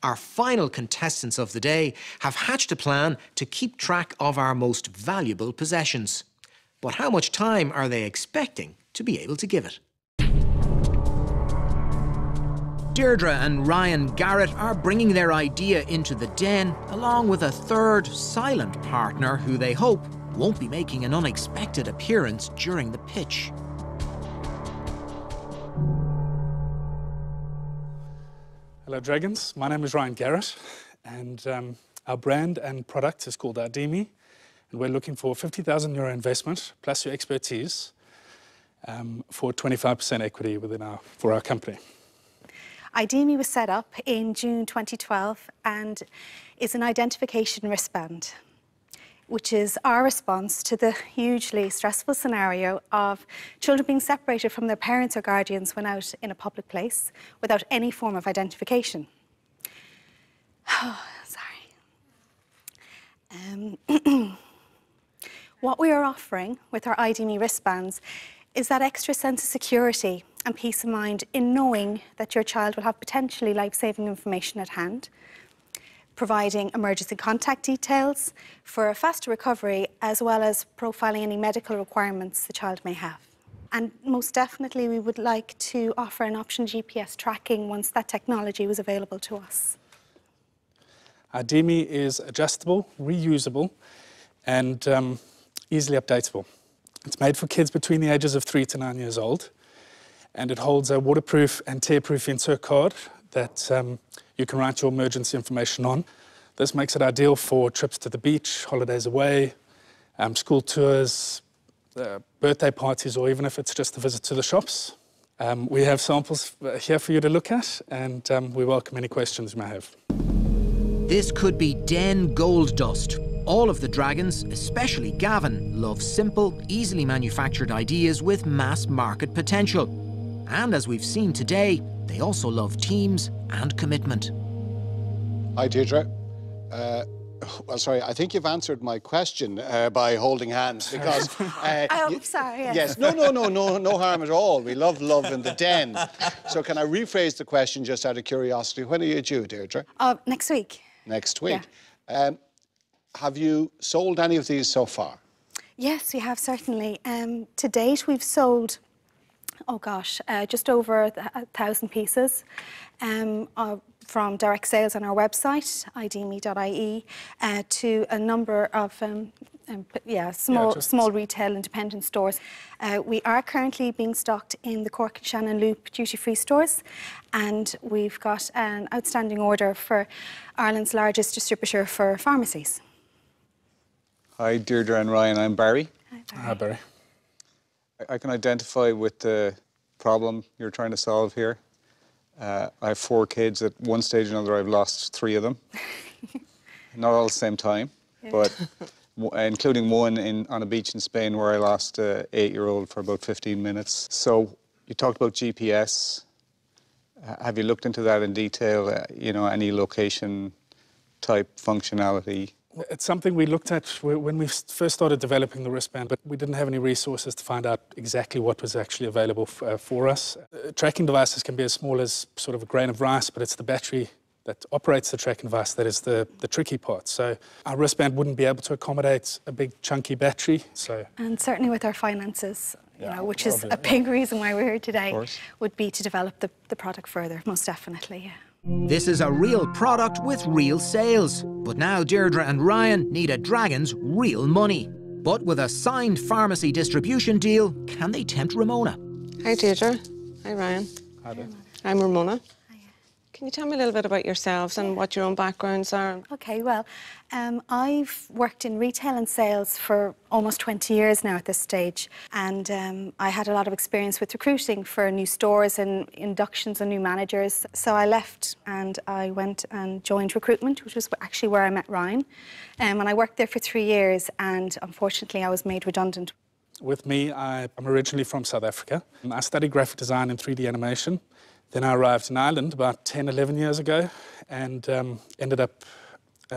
our final contestants of the day have hatched a plan to keep track of our most valuable possessions. But how much time are they expecting to be able to give it? Deirdre and Ryan Garrett are bringing their idea into the den, along with a third, silent partner who they hope won't be making an unexpected appearance during the pitch. Hello Dragons, my name is Ryan Garrett and our brand and product is called iDME, and we're looking for €50,000 investment plus your expertise for 25% equity for our company. iDME was set up in June 2012 and is an identification wristband, which is our response to the hugely stressful scenario of children being separated from their parents or guardians when out in a public place without any form of identification. Oh, sorry. What we are offering with our iDME wristbands is that extra sense of security and peace of mind in knowing that your child will have potentially life-saving information at hand, providing emergency contact details for a faster recovery, as well as profiling any medical requirements the child may have. And most definitely, we would like to offer an option GPS tracking once that technology was available to us. iDME is adjustable, reusable, and easily updatable. It's made for kids between the ages of 3 to 9 years old, and it holds a waterproof and tear-proof insert card that you can write your emergency information on. This makes it ideal for trips to the beach, holidays away, school tours, birthday parties, or even if it's just a visit to the shops. We have samples here for you to look at, and we welcome any questions you may have. This could be den gold dust. All of the Dragons, especially Gavin, love simple, easily manufactured ideas with mass market potential. And as we've seen today, they also love teams and commitment. Hi, Deirdre. Well, sorry, I think you've answered my question by holding hands because... I'm sorry, yes. Yes, no harm at all. We love love in the den. So can I rephrase the question just out of curiosity? When are you due, Deirdre? Next week. Next week. Yeah. Have you sold any of these so far? Yes, we have, certainly. To date, we've sold, just over 1,000 pieces from direct sales on our website, idme.ie, to a number of small retail independent stores. We are currently being stocked in the Cork and Shannon Loop duty-free stores, and we've got an outstanding order for Ireland's largest distributor for pharmacies. Hi, Deirdre and Ryan, I'm Barry. Hi, Barry. Hi, Barry. I can identify with the problem you're trying to solve here. I have 4 kids. At one stage or another, I've lost 3 of them. Not all at the same time, but including one on a beach in Spain where I lost an 8-year-old for about 15 minutes. So you talked about GPS. Have you looked into that in detail? You know, any location type functionality? It's something we looked at when we first started developing the wristband, but we didn't have any resources to find out exactly what was actually available for us. Tracking devices can be as small as sort of a grain of rice, but it's the battery that operates the tracking device that is the tricky part. So our wristband wouldn't be able to accommodate a big chunky battery. And certainly with our finances, which is a big reason why we're here today, would be to develop the product further, most definitely, yeah. This is a real product with real sales. But now Deirdre and Ryan need a Dragon's real money. But with a signed pharmacy distribution deal, can they tempt Ramona? Hi, Deirdre. Hi, Ryan. Hi there. I'm Ramona. Hiya. Can you tell me a little bit about yourselves and what your own backgrounds are? OK, well, I've worked in retail and sales for almost 20 years now at this stage. And I had a lot of experience with recruiting for new stores and inductions and new managers. So I left and I went and joined recruitment, which was actually where I met Ryan. And I worked there for 3 years, and unfortunately I was made redundant. With me, I'm originally from South Africa. I studied graphic design and 3D animation. Then I arrived in Ireland about 10, 11 years ago and ended up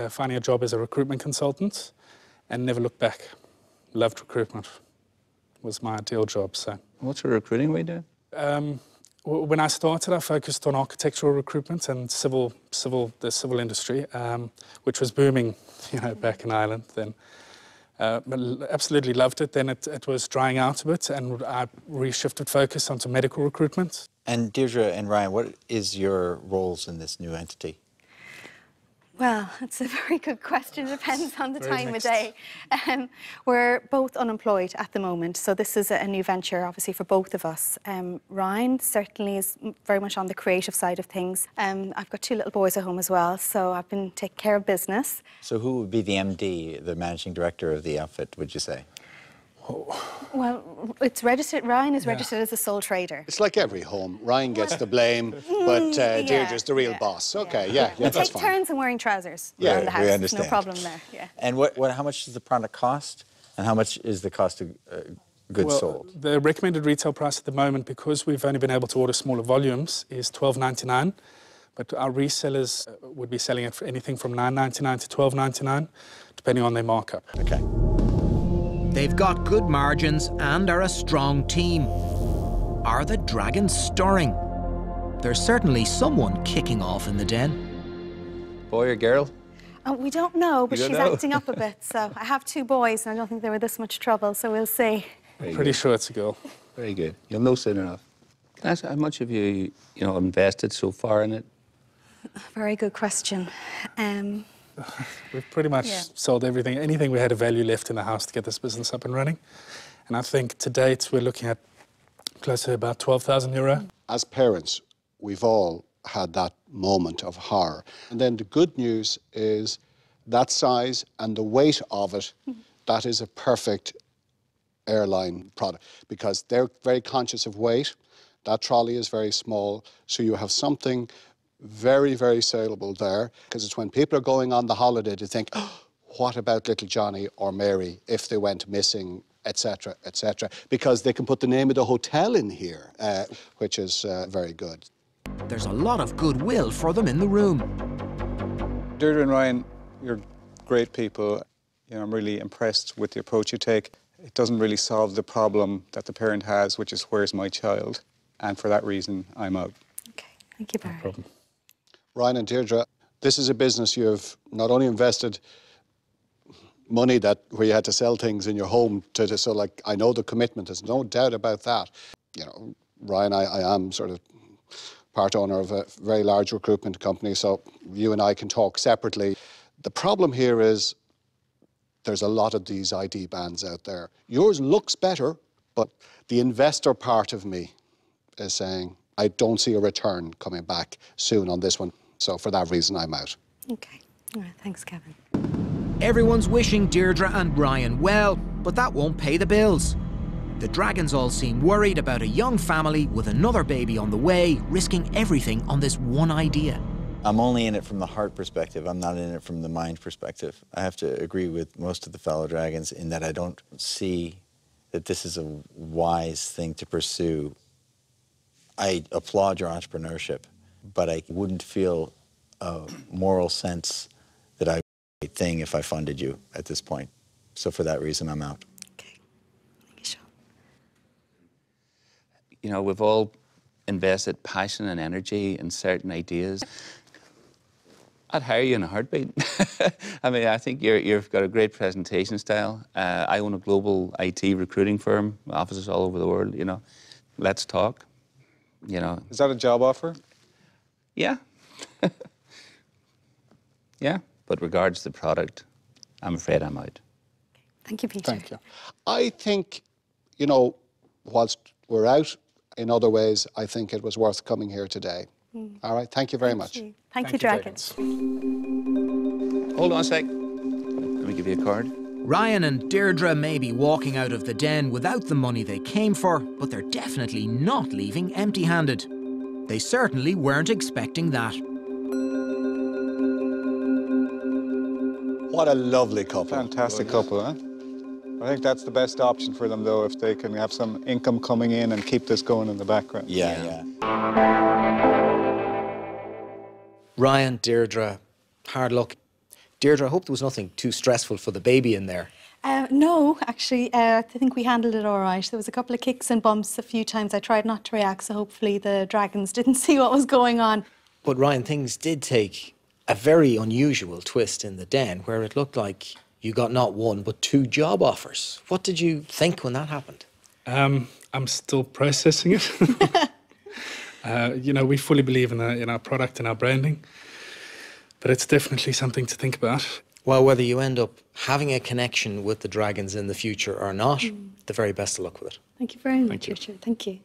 finding a job as a recruitment consultant and never looked back. Loved recruitment. It was my ideal job, so. What sort of recruiting were you doing? When I started, I focused on architectural recruitment and the civil industry, which was booming, back in Ireland then. But absolutely loved it. Then it was drying out a bit, and I reshifted focus onto medical recruitment. And Deirdre and Ryan, what is your roles in this new entity? Well, it's a very good question. It depends on the Very time mixed. of day. We're both unemployed at the moment, so this is a new venture, obviously, for both of us. Ryan certainly is very much on the creative side of things. I've got 2 little boys at home as well, so I've been taking care of business. So who would be the MD, the managing director of the outfit, would you say? Well, it's registered. Ryan is registered as a sole trader. It's like every home. Ryan gets the blame, but Deirdre's the real boss. Okay, yeah, We that's take fine. turns in wearing trousers Yeah, around the we house. understand. No problem there. Yeah. And how much does the product cost? And how much is the cost of goods sold? The recommended retail price at the moment, because we've only been able to order smaller volumes, is $12.99. But our resellers would be selling it for anything from $9.99 to $12.99, depending on their markup. Okay. They've got good margins and are a strong team. Are the dragons stirring? There's certainly someone kicking off in the den. Boy or girl? We don't know, but You she's don't know? acting up a bit. So I have 2 boys, and I don't think they were this much trouble. So we'll see. Pretty sure it's a girl. Very good. You'll know soon enough. Can I ask how much have you, invested so far in it? Very good question. We've pretty much sold everything, anything we had of value left in the house to get this business up and running. And I think to date we're looking at close to about €12,000. As parents, we've all had that moment of horror. And then the good news is that size and the weight of it, that is a perfect airline product because they're very conscious of weight. That trolley is very small, so you have something very, very saleable there, because it's when people are going on the holiday to think, oh, what about little Johnny or Mary if they went missing, etc., etc., because they can put the name of the hotel in here, which is very good. There's a lot of goodwill for them in the room. Deirdre and Ryan, you're great people. I'm really impressed with the approach you take. It doesn't really solve the problem that the parent has, which is where's my child? And for that reason, I'm out. Okay, thank you, Barry. No problem. Ryan and Deirdre, this is a business you've not only invested money where you had to sell things in your home so I know the commitment, there's no doubt about that. Ryan, I am sort of part owner of a very large recruitment company, so you and I can talk separately. The problem here is there's a lot of these ID bands out there. Yours looks better, but the investor part of me is saying, I don't see a return coming back soon on this one. So for that reason, I'm out. Okay. All right, thanks, Kevin. Everyone's wishing Deirdre and Ryan well, but that won't pay the bills. The dragons all seem worried about a young family with another baby on the way, risking everything on this one idea. I'm only in it from the heart perspective. I'm not in it from the mind perspective. I have to agree with most of the fellow dragons in that I don't see that this is a wise thing to pursue. I applaud your entrepreneurship, but I wouldn't feel a moral sense that I would do the right thing if I funded you at this point. So for that reason, I'm out. Okay. Thank you, Sean. We've all invested passion and energy in certain ideas. I'd hire you in a heartbeat. I mean, I think you've got a great presentation style. I own a global IT recruiting firm, offices all over the world, Let's talk, Is that a job offer? Yeah. Yeah, but regards to the product, I'm afraid I'm out. Thank you, Peter. Thank you. I think, whilst we're out in other ways, I think it was worth coming here today. All right, thank you very much. Thank you, Dragons. Hold on a sec. Let me give you a card. Ryan and Deirdre may be walking out of the den without the money they came for, but they're definitely not leaving empty-handed. They certainly weren't expecting that. What a lovely couple. Fantastic couple, huh? I think that's the best option for them, though, if they can have some income coming in and keep this going in the background. Yeah. Ryan, Deirdre, hard luck. Deirdre, I hope there was nothing too stressful for the baby in there. No, actually, I think we handled it all right. There was a couple of kicks and bumps a few times. I tried not to react, so hopefully the dragons didn't see what was going on. But Ryan, things did take a very unusual twist in the den, where it looked like you got not one, but 2 job offers. What did you think when that happened? I'm still processing it. You know, we fully believe in our product and our branding, but it's definitely something to think about. Well, whether you end up having a connection with the dragons in the future or not, the very best of luck with it. Thank you very much, Richard. Thank you.